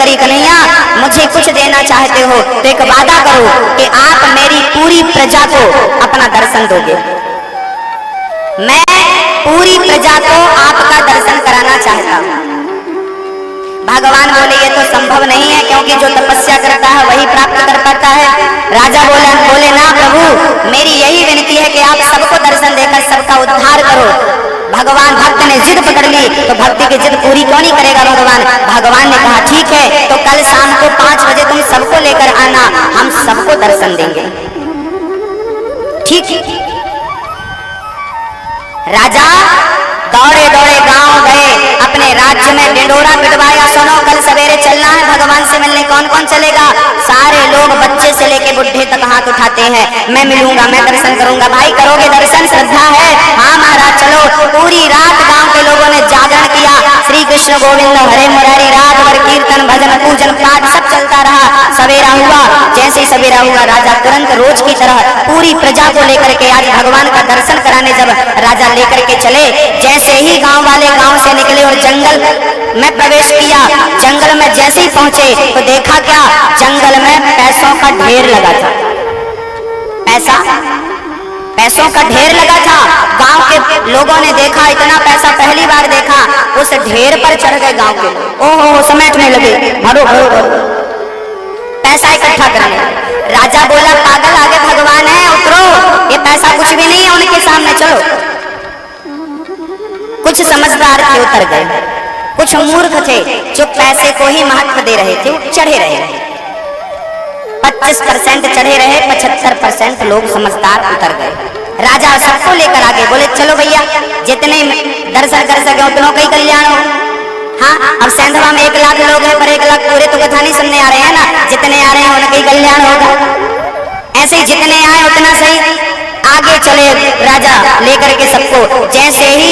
करी कन्हैया मुझे कुछ देना चाहते हो तो एक वादा करो कि आप मेरी पूरी प्रजा को अपना दर्शन दोगे। मैं पूरी प्रजा को आपका दर्शन कराना चाहता हूं। भगवान बोले ये तो संभव नहीं है, क्योंकि जो तपस्या करता है वही प्राप्त कर पाता है। राजा बोले ना प्रभु, मेरी यही विनती है कि आप सबको दर्शन देकर सबका उद्धार करो। भगवान, भक्त ने जिद पकड़ ली तो भक्ति की जिद पूरी क्यों नहीं करेगा भगवान। भगवान ने कहा ठीक है, तो कल शाम को 5 बजे तुम सबको लेकर आना, हम सबको दर्शन देंगे। ठीक। राजा दौड़े दौड़े गांव गए, अपने राज्य में ढिंढोरा पिटवाया, सुनो कल सवेरे चलना है भगवान से मिलने। कौन कौन चलेगा? सारे लोग बच्चे से लेके बुढ़े तक हाथ उठाते हैं, मैं मिलूंगा, मैं दर्शन करूंगा। भाई करोगे दर्शन? श्रद्धा है? हाँ महाराज चलो। पूरी रात गांव के लोगों ने जागरण किया, श्री कृष्ण गोविंद हरे मुरारी, रात भर कीर्तन भजन पूजन पाठ सब चलता रहा। सवेरा हुआ, जैसे ही सवेरा हुआ राजा तुरंत रोज की तरह पूरी प्रजा को लेकर के आज भगवान का दर्शन कराने जब राजा लेकर के चले, जैसे ही गांव वाले गांव से निकले और जंगल में प्रवेश किया, जंगल में जैसे ही पहुंचे तो देखा क्या, जंगल में पैसों का ढेर लगा था। पैसों का ढेर लगा था। गांव के लोगों ने देखा, इतना पैसा पहली बार देखा, उस ढेर पर चढ़ गए गांव के लोग। ओहो, समेटने लगे, भरो भरो भरो, पैसा इकट्ठा करने। राजा बोला पागल, आगे भगवान है, उतरो, ये पैसा कुछ भी नहीं है उनके सामने, चलो। कुछ समझदार थे उतर गए, कुछ मूर्ख थे जो पैसे को ही महत्व दे रहे थे, चढ़े रहे। 25% चढ़े रहे, 75% लोग समझदार उतर गए। राजा सबको लेकर आगे बोले चलो भैया, जितने दर्शन कर सके उतनों का ही कल्याण हो। हाँ, अब सेंधवा में 1 लाख लोग हैं, पर 1 लाख पूरे तो कथा नहीं सुनने आ रहे हैं ना, जितने आ रहे हैं उनका ही कल्याण होगा। ऐसे ही जितने आए उतना सही। आगे चले राजा लेकर के सबको, जैसे ही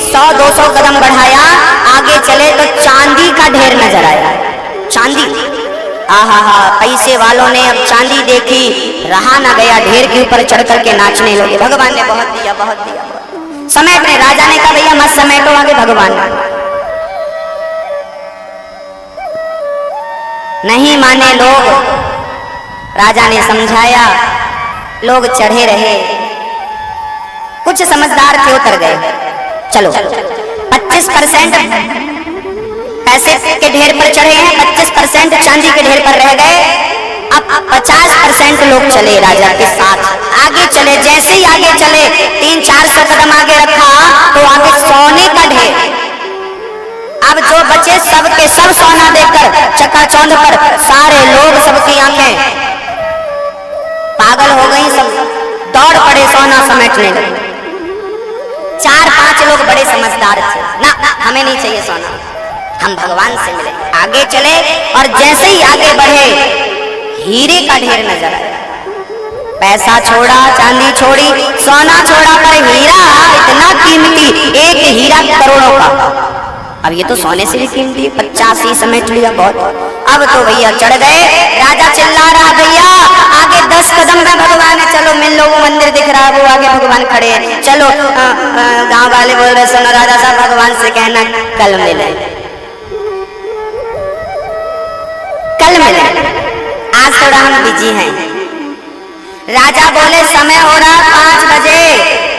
100-200 कदम बढ़ाया, आगे चले तो चांदी का ढेर नजर आया। चांदी, आहा हा, पैसे वालों ने अब चांदी देखी, रहा ना गया, ढेर के ऊपर चढ़ करके नाचने लगे। भगवान ने बहुत दिया, बहुत दिया, बहुत। समेटने, राजा ने कहा भैया मत समेटो, आगे भगवान नहीं माने लोग। राजा ने समझाया, लोग चढ़े रहे, कुछ समझदार थे उतर गए। चलो 25% पैसे के ढेर पर चढ़े हैं, 25% चांदी के ढेर पर रह गए। अब 50% लोग चले राजा के साथ, आगे चले। जैसे ही आगे चले, 300-400 कदम आगे रखा तो आगे सोने का ढेर। अब जो बचे सबके सब सोना देखकर चकाचौंध पर सारे लोग, सबकी आंखें पागल हो गई, सब दौड़ पड़े सोना समेटने लगे। 4-5 लोग बड़े समझदार थे, ना हमें नहीं चाहिए सोना, हम भगवान से मिले। आगे चले और जैसे ही आगे बढ़े, हीरे का ढेर नजर आया। पैसा छोड़ा, चांदी छोड़ी, सोना छोड़ा, पर हीरा इतना कीमती, एक हीरा करोड़ों का। अब ये तो सोने से भी कीमती, 50 ही समेट लिया बहुत। अब तो भैया चढ़ गए। राजा चिल्ला रहा भैया आगे 10 कदम में भगवान है, चलो मिल लो, वो मंदिर दिख रहा है, वो आगे भगवान खड़े हैं, चलो। गांव वाले बोल रहे सुनो राजा साहब, भगवान से कहना कल मिले, कल मिले, आज थोड़ा हम बिजी हैं। राजा बोले समय हो रहा 5 बजे,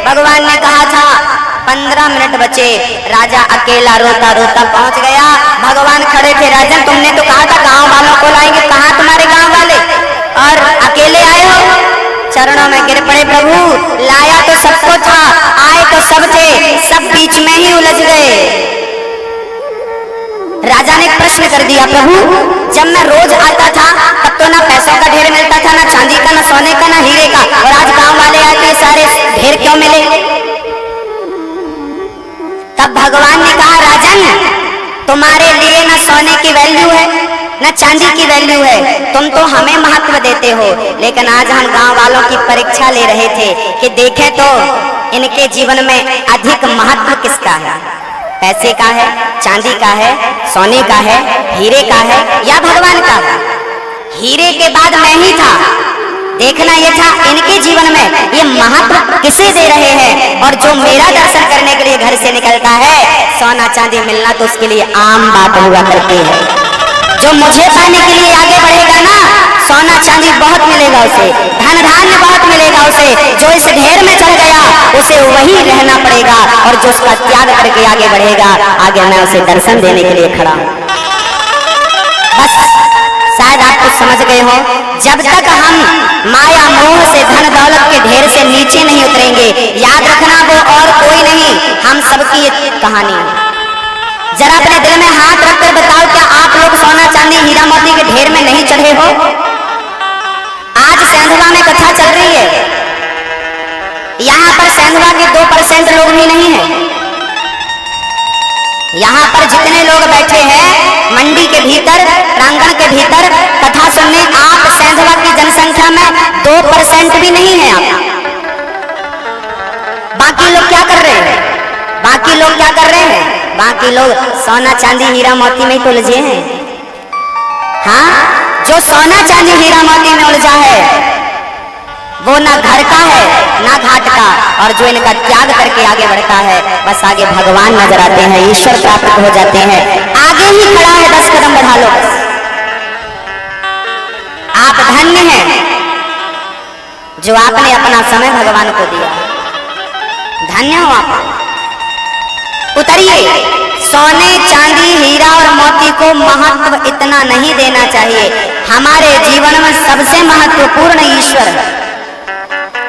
भगवान ने कहा था 15 मिनट बचे। राजा अकेला रोता रोता पहुंच गया। भगवान खड़े थे, राजन तुमने तो कहा था गांव वालों को लाएंगे, कहां तुम्हारे गांव वाले, और अकेले आए हो? चरणों में गिर पड़े, प्रभु लाया तो सबको था, आए तो सब थे, सब बीच में ही उलझ गए। राजा ने एक प्रश्न कर दिया, प्रभु जब मैं रोज आता था तब तो ना पैसों का ढेर मिलता था, ना चांदी का, ना सोने का, ना हीरे का, और आज गांव वाले आते सारे ढेर क्यों मिले? तब भगवान ने कहा, राजन तुम्हारे लिए ना सोने की वैल्यू है, ना चांदी की वैल्यू है, तुम तो हमें महत्व देते हो, लेकिन आज हम गांव वालों की परीक्षा ले रहे थे कि देखें तो इनके जीवन में अधिक महत्व किसका है, पैसे का है, चांदी का है, सोने का है, हीरे का है, या भगवान का है? हीरे के बाद मैं ही था, देखना यह था इनके जीवन में ये महत्व किसे दे रहे हैं। और जो मेरा दर्शन करने के लिए घर से निकलता है, सोना चांदी मिलना तो उसके लिए आम बात हुआ करती है। जो मुझे पाने के लिए आगे बढ़ेगा ना, सोना चांदी बहुत मिलेगा उसे, धन धान्य बहुत मिलेगा उसे। जो इस ढेर में चढ़ गया उसे वही रहना पड़ेगा, और जो उसका त्याग करके आगे बढ़ेगा, आगे मैं उसे दर्शन देने के लिए खड़ा हूं। बस शायद आप कुछ समझ गए हो। जब तक हम माया मोह से, धन दौलत के ढेर से नीचे नहीं उतरेंगे, याद रखना वो और कोई नहीं, हम सबकी ये कहानी है। जरा अपने दिल में हाथ रखकर बताओ, क्या आप लोग सोना चांदी हीरा मोती के ढेर में नहीं चढ़े हो? आज सेंधवा में कथा चल रही है, यहाँ पर सेंधवा के 2% लोग भी नहीं है। यहाँ पर जितने लोग बैठे हैं मंडी के भीतर, प्रांगण के भीतर कथा सुनने, आप सेंधवा की जनसंख्या में 2% भी नहीं है आप। बाकी लोग क्या कर रहे हैं? बाकी लोग क्या कर रहे हैं? बाकी लोग सोना चांदी हीरा मोती में तो उलझे हैं। हाँ, जो सोना चांदी हीरा मोती में उलझा है वो ना घर का है ना घाट का, और जो इनका त्याग करके आगे बढ़ता है, बस आगे भगवान नजर आते हैं, ईश्वर प्राप्त हो जाते हैं। आगे ही खड़ा है, 10 कदम बढ़ा लो बस। आप धन्य हैं जो आपने अपना समय भगवान को दिया, धन्य हो आप। उतरिए। सोने चांदी हीरा और मोती को महत्व इतना नहीं देना चाहिए। हमारे जीवन में सबसे महत्वपूर्ण ईश्वर है।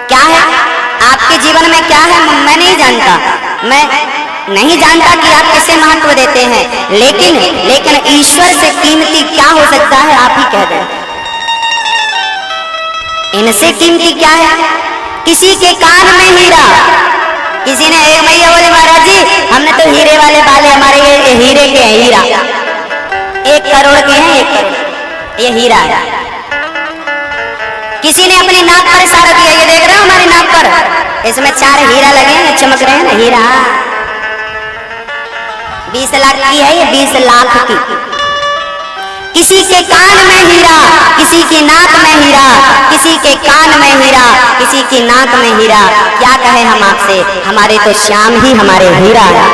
क्या है आपके जीवन में? क्या है मैं नहीं जानता, मैं नहीं जानता कि आप किसे महत्व देते हैं, लेकिन ईश्वर से कीमती क्या हो सकता है आप ही कह दें। इनसे कीमती क्या है? किसी के कान में हीरा, किसी ने एक भैया बोले महाराज जी हमने तो हीरे वाले बाले, हमारे ये हीरे के हैं, हीरा 1 करोड़ के हैं, 1 करोड़ ये हीरा है। किसी ने अपनी नाक पर इशारा किया, ये देख रहे हो हमारी नाक पर, इसमें 4 हीरा लगे हैं, चमक रहे हैं ना, हीरा 20 लाख की है, ये 20 लाख की। किसी के कान में हीरा, किसी की नाक में हीरा, किसी के कान में हीरा, किसी की नाक में हीरा। क्या कहे हम आपसे, हमारे तो श्याम ही हमारे हीरा है।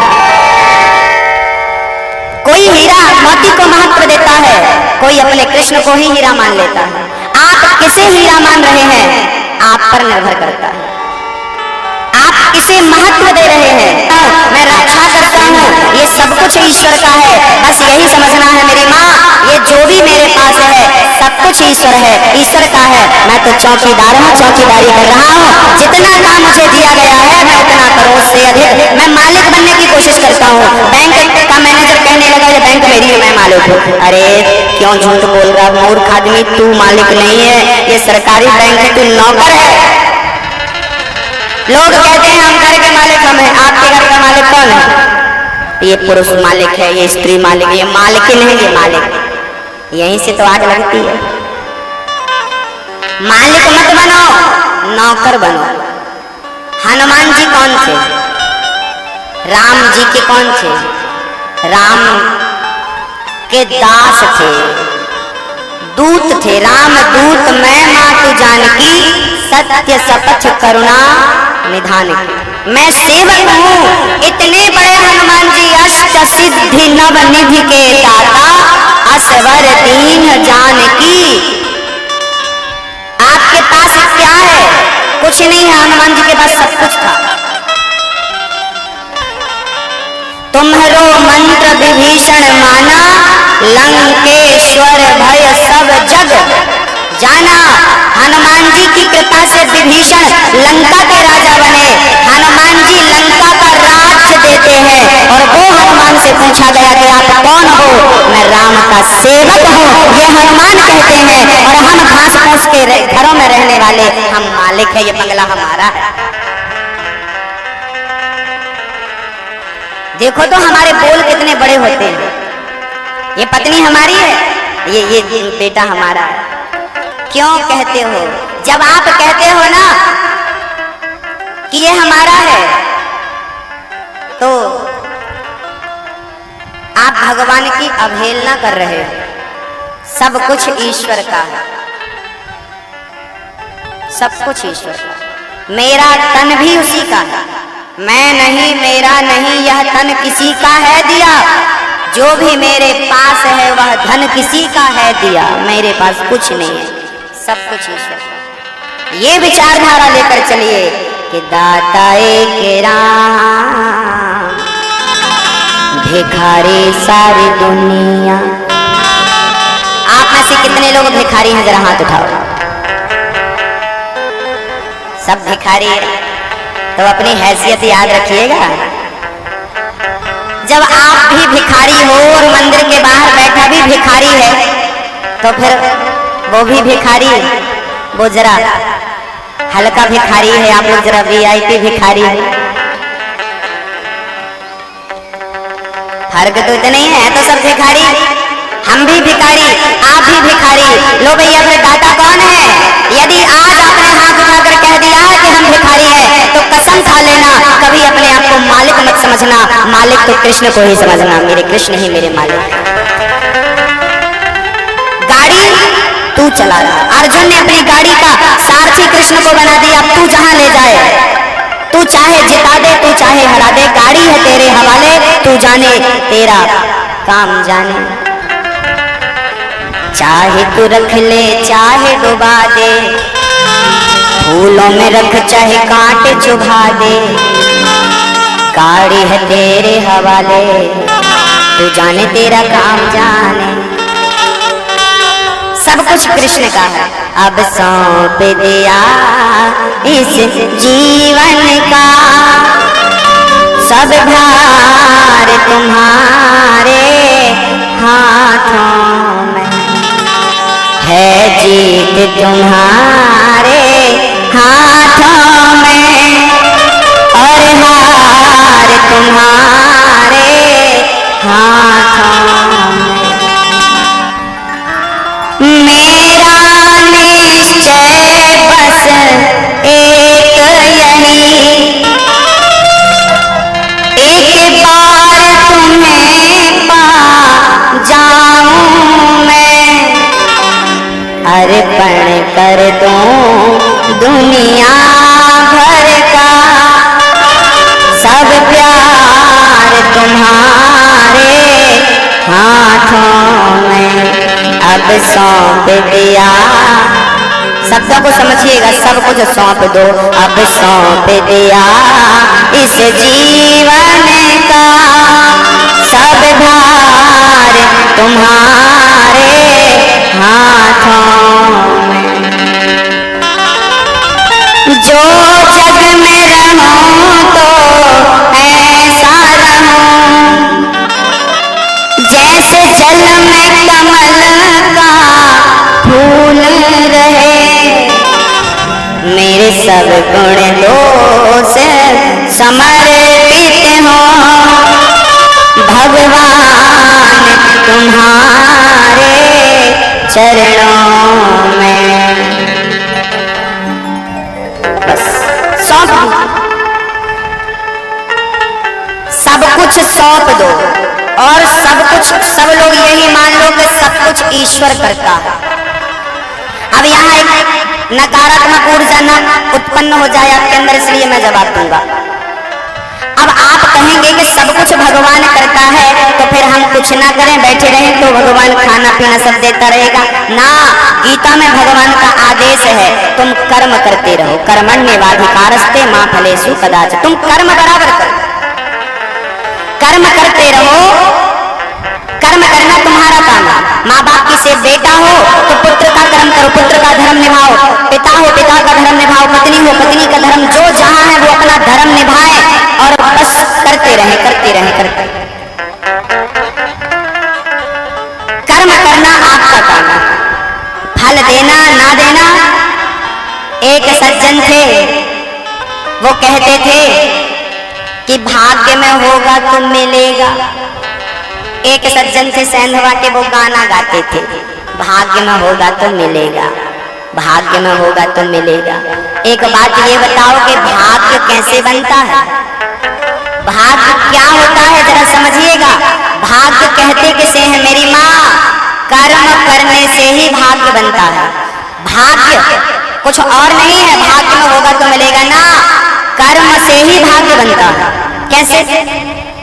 कोई हीरा मोती को महत्व देता है, कोई अपने कृष्ण को ही हीरा मान लेता है। आप किसे हीरा मान रहे हैं आप पर निर्भर करता है, आप किसे महत्व दे रहे हैं। मैं रक्षा करता हूँ, ये सब कुछ ईश्वर का है, बस यही समझना है मेरी माँ, ये जो भी मेरे पास है सब कुछ ईश्वर है, ईश्वर का है। मैं तो चौकीदार हूँ, चौकीदारी कर रहा हूँ। जितना काम मुझे दिया गया है मैं उतना करूँ, उससे अधिक मैं मालिक बनने की कोशिश करता हूँ। बैंक का मैनेजर कहने लगा ये बैंक मेरी है, मैं मालिक हूँ। अरे क्यों झूठ बोल रहा मूर्ख आदमी, तू मालिक नहीं है, ये सरकारी बैंक है, तू नौकर है। लोग कहते हैं हम घर के मालिक हम हैं, आपके घर का मालिक कौन है? ये पुरुष मालिक है, ये स्त्री मालिक है, ये मालिकिन है, ये मालिक। यहीं से तो आग लगती है। मालिक मत बनो, नौकर बनो। हनुमान जी कौन थे? राम जी के कौन थे? राम के दास थे, दूत थे। राम दूत मैं मातु जानकी, सत्य शपथ करुणा निधान की। मैं सेवक हूँ। इतने बड़े हनुमान जी अष्ट सिद्धि नव निधि के दाता, असवर दीन जानकी। आपके पास क्या है? कुछ नहीं है, हनुमान जी के पास सब कुछ था। तुम्हारो मंत्र विभीषण माना, लंकेश्वर भय सब जग जाना। हनुमान जी की कृपा से विभीषण लंका के राजा बने। हनुमान जी लंका का राज्य देते हैं, और वो हनुमान से पूछा गया कि आप कौन हो? मैं राम का सेवक हूँ, ये हनुमान कहते हैं। और हम घास फूस के घरों में रहने वाले, हम मालिक है, ये बंगला हमारा है। देखो तो हमारे बोल कितने बड़े होते हैं। ये पत्नी हमारी है, ये बेटा हमारा है। क्यों कहते हो? जब आप कहते हो ना कि ये हमारा है, तो आप भगवान की अवहेलना कर रहे हो। सब कुछ ईश्वर का है, सब कुछ ईश्वर का। मेरा तन भी उसी का है। मैं नहीं, मेरा नहीं, यह तन किसी का है दिया। जो भी मेरे पास है वह धन किसी का है दिया, मेरे पास कुछ नहीं है, सब कुछ ईश्वर का। ये विचारधारा लेकर चलिए कि दाता एक राम, भिखारी सारी दुनिया। आप में से कितने लोग भिखारी हैं, जरा हाथ उठाओ। सब भिखारी है तो अपनी हैसियत याद रखिएगा। जब आप भी भिखारी हो और मंदिर के बाहर बैठा भी भिखारी है तो फिर वो भी भिखारी, वो जरा हल्का भिखारी है, आप लोग जरा वीआईपी भिखारी है। फर्क तो इतना ही है, तो सब भिखारी, हम भी भिखारी, आप भी भिखारी। लो भैया फिर दाता कौन है? यदि आज आपने हाथ उठाकर कह दिया कि हम भिखारी हैं तो कसम खा लेना, कभी अपने आप को मालिक मत समझना, मालिक तो कृष्ण को ही समझना, मेरे कृष्ण ही मेरे मालिक। गाड़ी तू चला रहा, अर्जुन ने अपनी गाड़ी का सारथी कृष्ण को बना दिया, तू जहां ले जाए, तू चाहे जिता दे, तू चाहे हरा दे, गाड़ी है तेरे हवाले, तू जाने तेरा काम जाने। चाहे तू रख ले चाहे डुबा दे, फूलों में रख चाहे कांटे चुभा दे, गाड़ी है तेरे हवाले, तू जाने तेरा काम जाने। सब कुछ कृष्ण का है, अब सौंप दिया इस जीवन का, सब भार तुम्हारे हाथों में है, जीत तुम्हारे हाथों में और हार तुम्हारे हाथों में। मेरा निश्चय बस एक यही, एक बार तुम्हें पा जाऊं मैं, अर्पण कर दूं दुनिया भर का, सब प्यार तुम्हारे हाथों में अब सौंप दिया। शब्दों को समझिएगा, सब कुछ सौंप दो, अब सौंप दिया इस जीवन का, सब भार तुम्हारे हाथों में। जो जग में रहूं तो ऐसा रहूं जैसे जल में कमल का फूल रहे, मेरे सब गुण दोष समर्पित हो, भगवान तुम्हारे चरणों में। बस सौंप दो, सब कुछ सौंप दो, और सब कुछ, सब लोग यही मान लो कि सब कुछ ईश्वर करता है। अब यहाँ एक नकारात्मक ऊर्जा न उत्पन्न हो जाए आपके अंदर, इसलिए मैं जवाब दूंगा। अब आप कहेंगे कि सब कुछ भगवान करता है तो फिर हम कुछ ना करें, बैठे रहें तो भगवान खाना पीना सब देता रहेगा ना। गीता में भगवान का आदेश है, तुम कर्म करते रहो, कर्मण्येवाधिकारस्ते मा फलेषु कदाचन, तुम कर्म बराबर करो, कर्म करते रहो, कर्म करना तुम्हारा काम है। माँ बाप की से बेटा हो तो पुत्र का कर्म करो, पुत्र का धर्म निभाओ, पिता हो पिता का धर्म निभाओ, पत्नी हो पत्नी का धर्म, जो जहां है वो अपना धर्म निभाए और बस करते रहे करते रहे करते। कर्म करना आपका काम है, फल देना ना देना। एक सज्जन थे, वो कहते थे कि भाग्य में होगा तो मिलेगा। एक सज्जन थे सेंधवा के, वो गाना गाते थे, भाग्य में होगा तो मिलेगा, भाग्य में होगा तो मिलेगा। एक बात ये बताओ कि भाग्य कैसे बनता है, भाग्य क्या होता है, जरा समझिएगा। भाग्य कहते किसे हैं मेरी माँ? कर्म करने से ही भाग्य बनता है। भाग्य कुछ और नहीं है, भाग्य में होगा तो मिलेगा ना, कर्म से ही भाग्य बनता है। कैसे?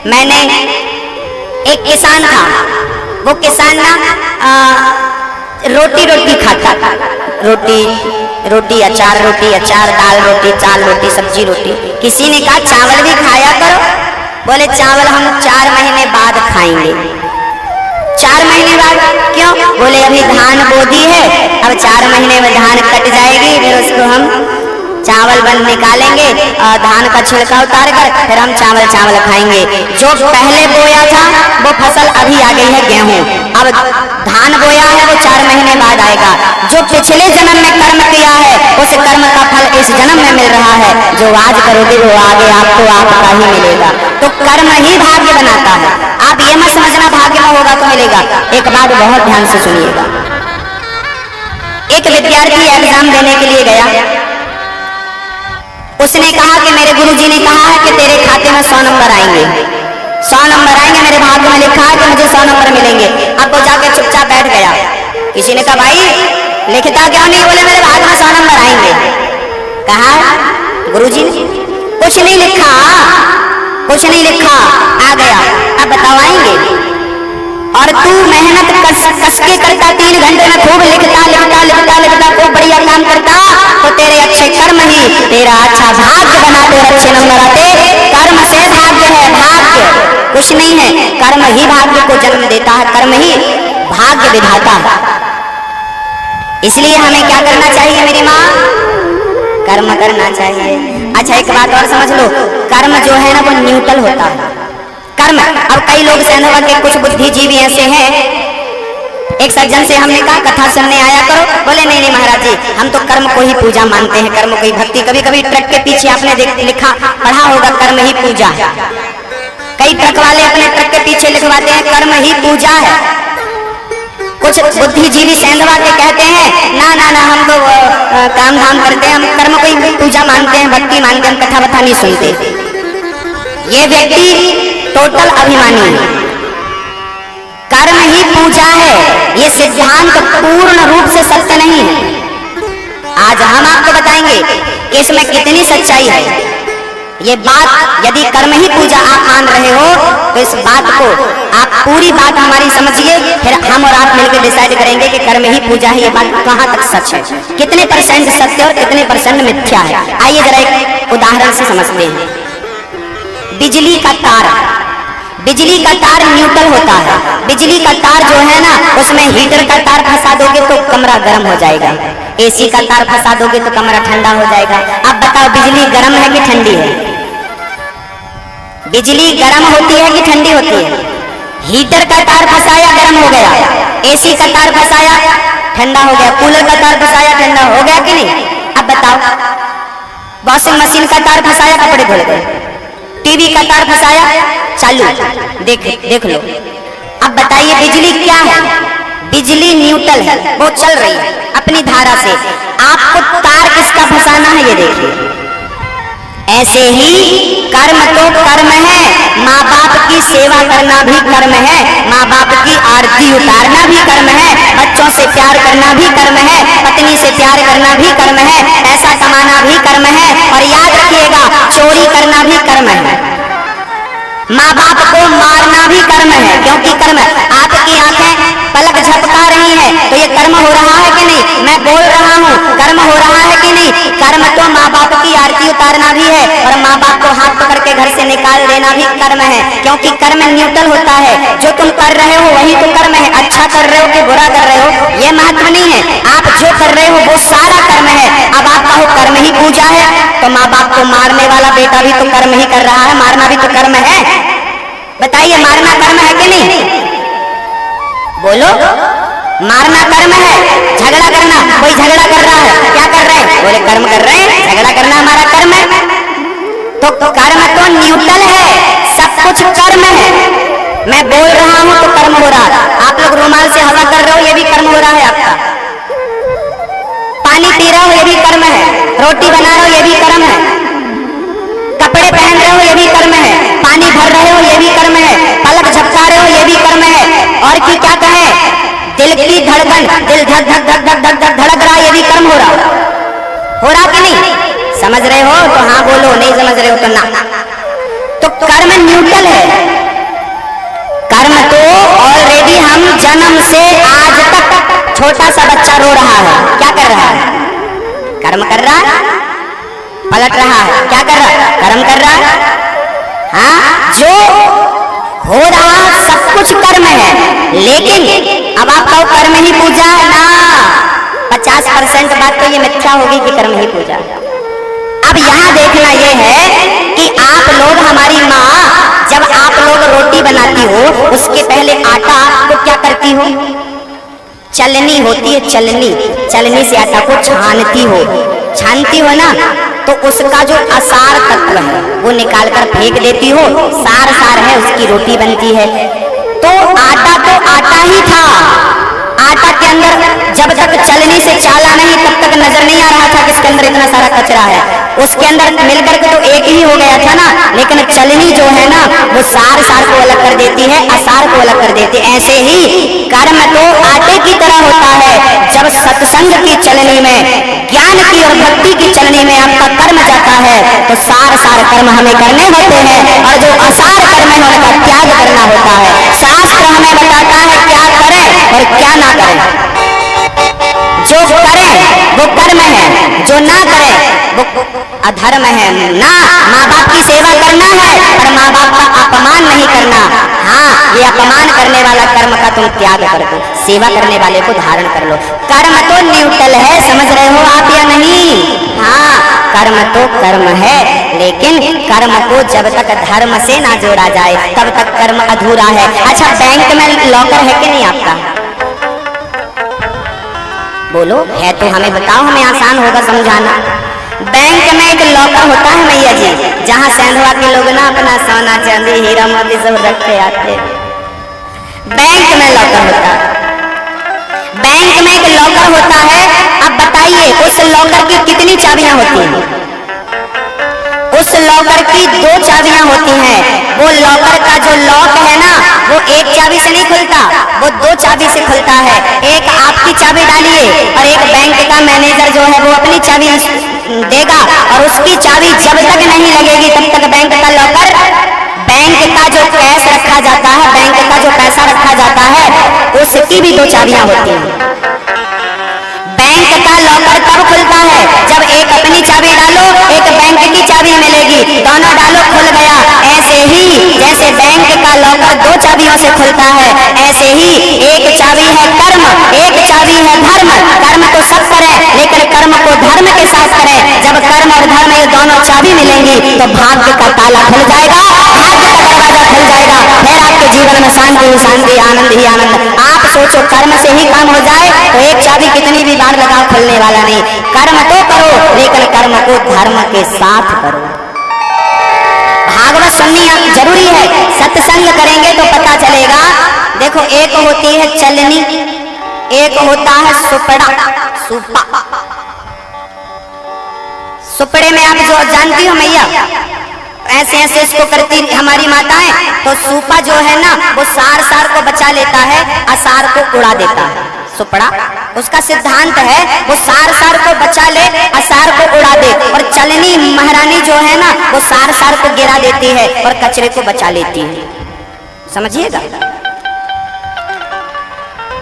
मैंने एक किसान था, वो किसान ना रोटी रोटी खाता, रोटी रोटी अचार, रोटी अचार, दाल रोटी, चाल रोटी, सब्जी रोटी। किसी ने कहा चावल भी खाया करो। बोले चावल हम 4 महीने बाद खाएंगे। 4 महीने बाद क्यों? बोले अभी धान बो दी है, अब 4 महीने में धान कट जाएगी, फिर उसको हम चावल बन निकालेंगे और धान का छिलका उतार कर फिर हम चावल खाएंगे। जो पहले बोया था वो फसल अभी आ गई है गेहूं, अब धान बोया है वो 4 महीने बाद आएगा। जो पिछले जन्म में कर्म किया है उस कर्म का फल इस जन्म में मिल रहा है, जो आज करोगे वो आगे आपको आपका ही मिलेगा। तो कर्म ही भाग्य बनाता है। आप ये मत समझना भाग्य में होगा तो मिलेगा। एक बात बहुत ध्यान से सुनिएगा। एक विद्यार्थी एग्जाम देने के लिए गया, उसने कहा कि मेरे गुरुजी ने कहा है कि तेरे खाते में 100 नंबर आएंगे, 100 नंबर आएंगे, मेरे भाग्य में लिखा है कि मुझे 100 नंबर मिलेंगे। अब वो जाके चुपचाप बैठ गया। किसी ने कहा भाई लिखता क्यों नहीं? बोले मेरे भाग्य में 100 नंबर आएंगे। कहा गुरुजी ने कुछ नहीं लिखा, कुछ नहीं लिखा, आ गया। अब बताओ आएंगे? और तू मेहनत कस के करता, 3 घंटे में खूब लिखता, खूब बढ़िया काम करता, तो तेरे अच्छे कर्म ही तेरा अच्छा भाग्य बनाते और अच्छे नंबर आते। कर्म से भाग्य है, भाग्य कुछ नहीं है। कर्म ही भाग्य को जन्म देता है, कर्म ही भाग्य विधाता है। इसलिए हमें क्या करना चाहिए मेरी माँ? कर्म करना चाहिए। अच्छा एक बात और समझ लो, कर्म जो है ना वो न्यूट्रल होता है। कर्म, अब कई लोग सेंधवा के कुछ बुद्धिजीवी ऐसे हैं, एक सज्जन से हमने कहा कथा सुनने आया करो। बोले नहीं महाराज जी, हम तो कर्म को ही पूजा मानते हैं, कर्म को ही भक्ति। कभी कभी ट्रक के पीछे आपने लिखा पढ़ा होगा कर्म ही पूजा है। कई ट्रक वाले अपने ट्रक के पीछे लिखवाते हैं कर्म ही पूजा है। कुछ बुद्धिजीवी सेंधवा के कहते हैं ना ना ना, हम तो काम धाम करते हैं, हम कर्म को ही पूजा मानते हैं, भक्ति मानते हैं, हम कथा वथा नहीं सुनते। ये व्यक्ति टोटल अभिमानी है। कर्म ही पूजा है, ये सिद्धांत पूर्ण रूप से सत्य नहीं है। आज हम आपको बताएंगे कि इसमें कितनी सच्चाई है। ये बात यदि कर्म ही पूजा आप मान रहे हो तो इस बात को आप पूरी बात हमारी समझिए, फिर हम और आप मिलकर डिसाइड करेंगे कि कर्म ही पूजा है, ये बात कहाँ तक सच है, कितने परसेंट सत्य और कितने परसेंट मिथ्या है। आइए जरा एक उदाहरण से समझते हैं। बिजली का तार, बिजली का तार न्यूट्रल होता है। बिजली का तार जो है ना, उसमें हीटर का तार फंसा दोगे तो कमरा गर्म हो जाएगा, एसी का तार फंसा दोगे तो कमरा ठंडा हो जाएगा। अब बताओ बिजली गर्म है कि ठंडी है? बिजली गर्म होती है कि ठंडी होती है? हीटर का तार फंसाया गर्म हो गया, एसी का तार फंसाया ठंडा हो गया, कूलर का तार फंसाया ठंडा हो गया कि नहीं? अब बताओ वॉशिंग मशीन का तार फंसाया कपड़े धुल गए, टीवी का तार फंसाया चालू, देख लो। अब बताइए बिजली क्या है? बिजली न्यूट्रल है, वो चल रही है अपनी धारा से। आपको तार किसका फंसाना है ये देखिए। ऐसे ही कर्म तो कर्म है, माँ बाप की सेवा करना भी कर्म है, माँ बाप की आरती उतारना भी कर्म है, बच्चों से प्यार करना भी कर्म है, पत्नी से प्यार करना भी कर्म है, पैसा कमाना भी कर्म है, और याद रखिएगा चोरी करना भी कर्म है, माँ बाप को मारना भी कर्म है। क्योंकि कर्म, आपकी आंखें पलक झपका रही है तो ये कर्म हो रहा है कि नहीं? मैं बोल रहा हूँ कर्म हो रहा है कि नहीं? कर्म तो माँ बाप की आरती उतारना भी है और माँ बाप को हाथ पकड़ के घर से निकाल देना भी कर्म है। क्योंकि कर्म न्यूट्रल होता है, जो तुम कर रहे हो वही तो कर्म है। अच्छा कर रहे हो कि बुरा कर रहे हो ये महत्व नहीं है, आप जो कर रहे हो वो सारा कर्म है। अब आप कहो कर्म ही पूजा है, तो माँ बाप को मारने वाला बेटा भी तो कर्म ही कर रहा है, मारना भी तो कर्म है। बताइए मारना कर्म है कि नहीं? बोलो, मारना कर्म है। झगड़ा करना, कोई झगड़ा कर रहा है, क्या कर रहे हैं? बोले कर्म कर रहे हैं, झगड़ा करना हमारा कर्म है। तो कर्म तो न्यूट्रल है, सब कुछ कर्म है। मैं बोल रहा हूं तो कर्म हो रहा है, आप लोग रुमाल से हवा कर रहे हो ये भी कर्म हो रहा है आपका, पानी पी रहे हो ये भी कर्म है, रोटी बना रहे हो ये भी कर्म है, कपड़े पहन रहे हो ये भी कर्म है, पानी भर रहे हो ये भी कर्म है, पलक झपका रहे हो ये भी कर्म है। और की क्या कहे, दिल की धड़कन, दिल धक धक धक धक धक धक धड़क रहा, ये भी कर्म हो रहा कि नहीं? समझ रहे हो तो हाँ बोलो, नहीं समझ रहे हो तो ना। तो कर्म न्यूट्रल है, कर्म तो ऑलरेडी हम जन्म से आज तक, छोटा सा बच्चा रो रहा है, क्या कर रहा है? कर्म कर रहा है। पलट रहा है, क्या कर रहा है? कर्म कर रहा है। हाँ, जो हो रहा सब कुछ कर्म है, लेकिन अब आप कहो कर्म ही पूजा ना, 50% बात तो ये मिथ्या होगी कि कर्म ही पूजा। अब यहाँ देखना ये है कि आप लोग, हमारी माँ जब आप लोग रोटी बनाती हो उसके पहले आटा को क्या करती हो? चलनी होती है, चलनी, चलनी से आटा को छानती हो ना, तो उसका जो असार तत्व है वो निकाल कर फेंक देती हो, सार है, उसकी रोटी बनती है। तो आटा ही था, आटा के अंदर जब तक चलनी से चाला नहीं तब तक नजर नहीं आ रहा था कि इसके अंदर इतना सारा कचरा है, उसके अंदर मिलकर के तो एक ही हो गया था ना, लेकिन चलनी जो है ना वो सार को अलग कर देती है, असार को अलग कर देती है। ऐसे ही कर्म तो आटे की तरह होता है, जब सत्संग की चलनी में, ज्ञान की और भक्ति की चलनी में आपका कर्म जाता है तो सार कर्म हमें करने होते हैं, और जो असार कर्म है उनका त्याग करना होता है। शास्त्र हमें बताता है क्या करें और क्या ना करें। जो करें वो कर्म है, जो ना करें वो अधर्म है। ना माँ बाप की सेवा करना है और माँ बाप का अपमान नहीं करना। हाँ, ये अपमान करने वाला कर्म का तुम त्याग कर दो, सेवा करने वाले को धारण कर लो। कर्म तो न्यूट्रल है, समझ रहे हो आप या नहीं? हाँ, कर्म तो कर्म है, लेकिन कर्म को जब तक धर्म से ना जोड़ा जाए तब तक कर्म अधूरा है। अच्छा, बैंक में लॉकर है कि नहीं आपका? बोलो, है तो हमें बताओ, हमें आसान होगा समझाना। बैंक में एक लॉकर होता है मैया जी, जहाँ सेंधवा के लोग ना अपना सोना चांदी हीरा मोती सब रखते आते। बैंक में लॉकर होता है, बैंक में एक लॉकर होता है। अब बताइए उस लॉकर की कितनी चाबियां होती हैं? उस लॉकर की 2 चाबियां होती हैं। वो लॉकर का जो लॉक है ना वो एक चाबी से नहीं खुलता, वो 2 चाबी से खुलता है। एक आपकी चाबी डालिए और एक बैंक का मैनेजर जो है वो अपनी चाबी देगा, और उसकी चाबी जब तक नहीं लगेगी तब तक बैंक का लॉकर, बैंक का जो कैश रखा जाता है, बैंक का जो पैसा रखा जाता है, उसकी भी 2 चाबियां होती हैं। बैंक का लॉकर तब खुलता है जब एक अपनी चाबी डालो, एक बैंक की चाबी मिलेगी, दोनों डालो खुल गया। ऐसे ही जैसे बैंक का लॉकर 2 चाबियों से खुलता है, ऐसे ही एक चाबी है कर्म, एक चाबी है धर्म। कर्म तो सब करें, लेकिन कर्म को धर्म के साथ करें। जब कर्म और धर्म ये दोनों चाबी मिलेंगी तो भाग्य का ताला खुल जाएगा, भाग्य का दरवाजा खुल जाएगा, फिर आपके जीवन में शांति ही शांति, आनंद ही आनंद। आप सोचो कर्म से ही काम हो जाए तो एक चाबी कितनी भी बार लगाओ खुलने वाला नहीं। कर्म तो करो, लेकिन कर्म को धर्म के साथ करो। भागवत सुननी जरूरी है, सत्संग करेंगे तो पता चलेगा। देखो, एक होती है चलनी, एक होता है सुपड़ा, सुपा। सुपड़े में आप जो जानती हो मैया, ऐसे ऐसे इसको करती हमारी माताएं, तो सूपा जो है ना वो सार को बचा लेता है, असार को उड़ा देता है। सुपड़ा उसका सिद्धांत है वो सार को बचा ले, असार को उड़ा दे, और चलनी महारानी जो है ना वो सार को गिरा देती है और कचरे को बचा लेती है। समझिएगा,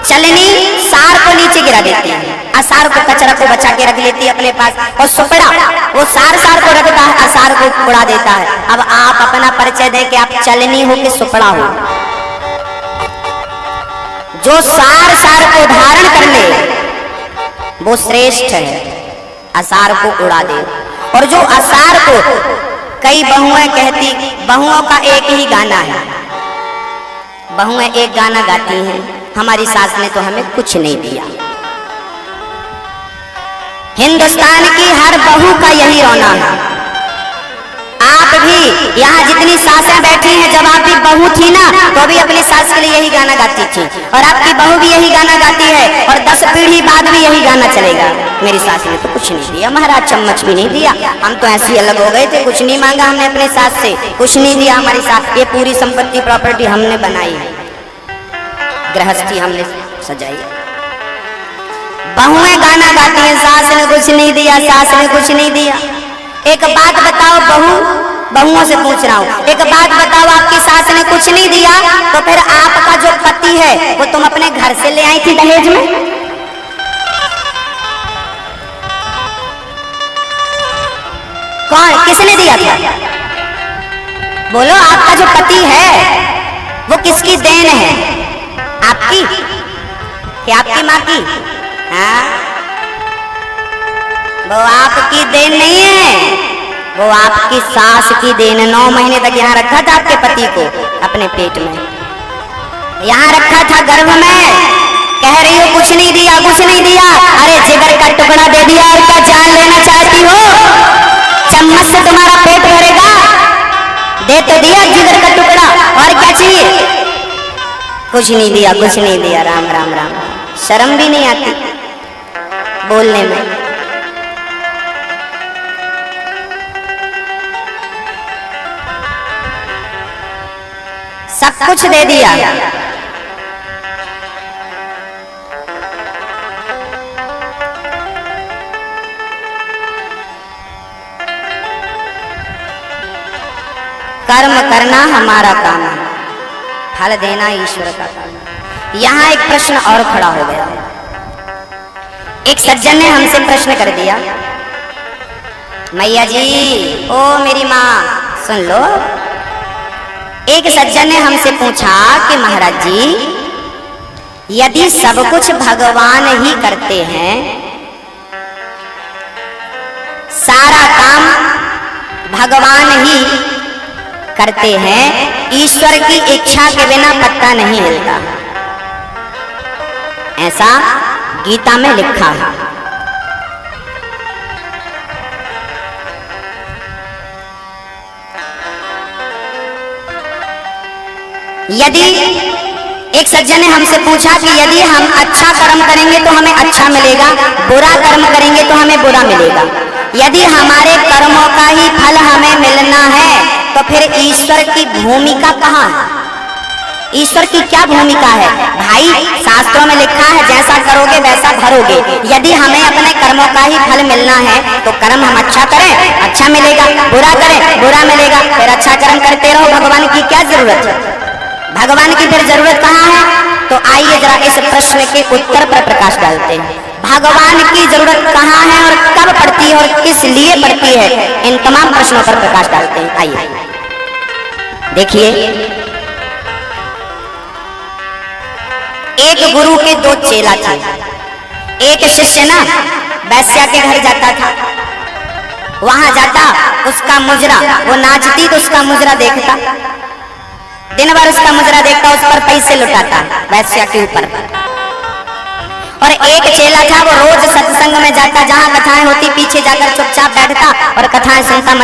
चलनी सार को नीचे गिरा देती है, असार को कचरा को बचा के रख लेती है अपने पास, और सुपड़ा वो सार को रखता है, असार को उड़ा देता है। अब आप अपना परिचय दें कि आप चलनी हो कि सुपड़ा हो। जो सार को धारण कर ले वो श्रेष्ठ है, असार को उड़ा दे। और जो असार को, कई बहुएं कहती, बहुओं का एक ही गाना है, बहुएं एक गाना गाती हैं, हमारी सास ने तो हमें कुछ नहीं दिया। हिंदुस्तान की हर बहू का यही रोना है। आप भी यहाँ जितनी सासें बैठी हैं, जब आप भी बहू थी ना तो भी अपनी सास के लिए यही गाना गाती थी, और आपकी बहू भी यही गाना गाती है, और 10 पीढ़ी बाद भी यही गाना चलेगा। मेरी सास ने तो कुछ नहीं दिया, महाराज चम्मच भी नहीं दिया, हम तो ऐसे अलग हो गए थे, कुछ नहीं मांगा हमने अपने सास से, कुछ नहीं दिया हमारी सास, ये पूरी संपत्ति प्रॉपर्टी हमने बनाई है, गृहस्थी हमने सजाई। बहुएं गाना गाती हैं, सास ने कुछ नहीं दिया, सास ने कुछ नहीं दिया। एक बात बताओ, बहू बहुओं से पूछ रहा हूँ। एक बात बताओ, आपकी सास ने कुछ नहीं दिया तो फिर आपका जो पति है वो तुम अपने घर से ले आई थी दहेज में? कौन, किसने दिया था? बोलो, आपका जो पति है वो किसकी देन है? आपकी कि आपकी माँ की? हाँ, वो आपकी देन नहीं है, वो आपकी सास की देन। 9 महीने तक यहाँ रखा था आपके पति को अपने पेट में, यहाँ रखा था गर्भ में। कह रही हो कुछ नहीं दिया, कुछ नहीं दिया। अरे जिगर का टुकड़ा दे दिया और क्या जान लेना चाहती हो? चम्मच से तुम्हारा पेट भरेगा? दे तो दिया जिगर का टुकड़ा, और क्या चाहिए? कुछ नहीं दिया, कुछ नहीं दिया। राम राम राम, शर्म भी नहीं आती बोलने में। सब कुछ दे दिया। कर्म करना हमारा काम है, फल देना ईश्वर का काम है। यहाँ एक प्रश्न और खड़ा हो गया। एक सज्जन ने हमसे प्रश्न कर दिया, मैया जी, ओ मेरी माँ सुन लो। एक सज्जन ने हमसे पूछा कि महाराज जी, यदि सब कुछ भगवान ही करते हैं, सारा काम भगवान ही करते हैं, ईश्वर की इच्छा के बिना पत्ता नहीं हिलता, ऐसा गीता में लिखा है। यदि एक सज्जन ने हमसे पूछा कि यदि हम अच्छा कर्म करेंगे तो हमें अच्छा मिलेगा, बुरा कर्म करेंगे तो हमें बुरा मिलेगा। यदि हमारे कर्मों का ही फल हमें मिलना है तो फिर ईश्वर की भूमिका कहाँ है? ईश्वर की क्या भूमिका है? भाई शास्त्रों में लिखा है जैसा करोगे वैसा भरोगे। यदि हमें अपने कर्मों का ही फल मिलना है तो कर्म हम अच्छा करें, अच्छा मिलेगा, बुरा करें, बुरा मिलेगा। फिर अच्छा कर्म करते रहो, भगवान की क्या जरूरत है? भगवान की फिर जरूरत कहाँ है? तो आइए जरा इस प्रश्न के उत्तर पर प्रकाश डालते हैं। भगवान की जरूरत कहाँ है और कब पड़ती है और किस लिए पड़ती है, इन तमाम प्रश्नों पर प्रकाश डालते हैं। आइए देखिए, एक गुरु के 2 चेला थे। एक शिष्य ना वैश्या के घर जाता था, वहां जाता, उसका मुजरा, वो नाचती तो उसका मुजरा देखता, दिन भर उसका मुजरा देखता, उस पर पैसे लुटाता वैश्या के ऊपर। और एक चेला था, वो रोज सत्संग में जाता, जहां कथाएं होती पीछे जाकर चुपचाप बैठता और कथाएं सुनता।